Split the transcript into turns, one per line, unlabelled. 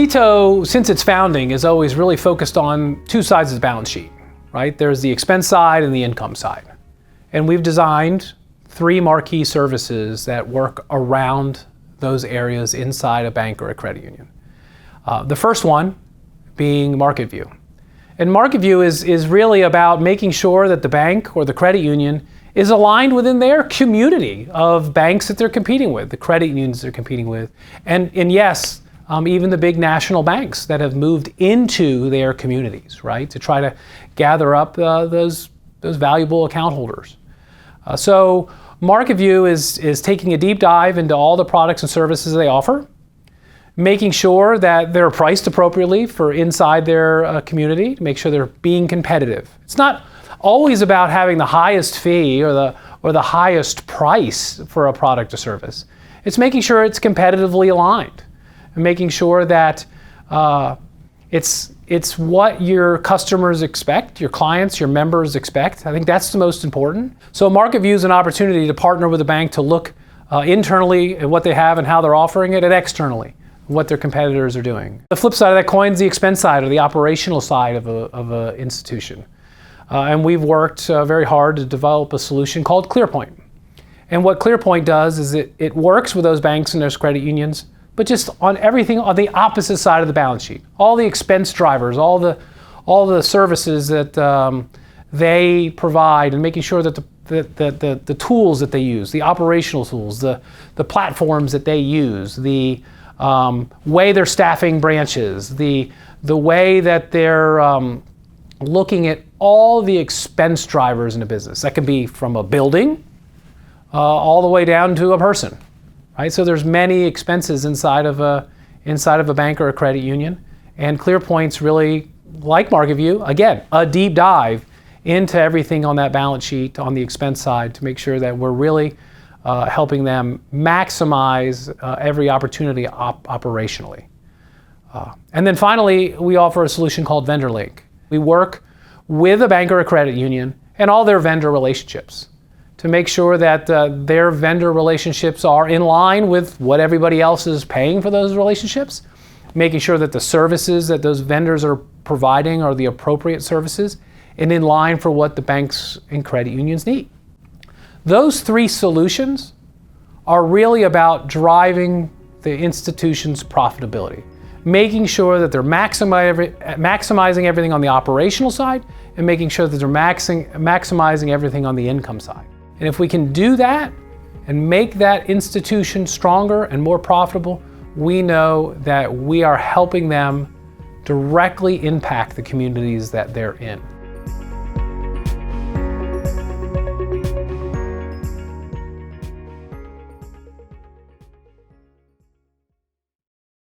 Ceto, since its founding, is always really focused on two sides of the balance sheet, right? There's the expense side and the income side. And we've designed three marquee services that work around those areas inside a bank or a credit union. The first one being Market View. And Market View is really about making sure that the bank or the credit union is aligned within their community of banks that they're competing with, the credit unions they're competing with, and yes, even the big national banks that have moved into their communities, right, to try to gather up those valuable account holders. So Market View is taking a deep dive into all the products and services they offer, making sure that they're priced appropriately for inside their community, to make sure they're being competitive. It's not always about having the highest fee or the highest price for a product or service. It's making sure it's competitively aligned and making sure that it's what your customers expect, your clients, your members expect. I think that's the most important. So Market View is an opportunity to partner with a bank to look internally at what they have and how they're offering it, and externally what their competitors are doing. The flip side of that coin is the expense side, or the operational side of an institution. And we've worked very hard to develop a solution called Clearpoint. And what Clearpoint does is it works with those banks and those credit unions, but just on everything on the opposite side of the balance sheet. All the expense drivers, all the services that they provide, and making sure that the tools that they use, the operational tools, the platforms that they use, the way they're staffing branches, the way that they're looking at all the expense drivers in a business. That could be from a building all the way down to a person, right? So there's many expenses inside of a bank or a credit union, and Clearpoint's really, like Market View, again, a deep dive into everything on that balance sheet on the expense side to make sure that we're really helping them maximize every opportunity operationally. And then finally, we offer a solution called Vendor Link. We work with a bank or a credit union and all their vendor relationships to make sure that their vendor relationships are in line with what everybody else is paying for those relationships, making sure that the services that those vendors are providing are the appropriate services and in line for what the banks and credit unions need. Those three solutions are really about driving the institution's profitability, making sure that they're maximizing everything on the operational side and making sure that they're maximizing everything on the income side. And if we can do that and make that institution stronger and more profitable, we know that we are helping them directly impact the communities that they're in.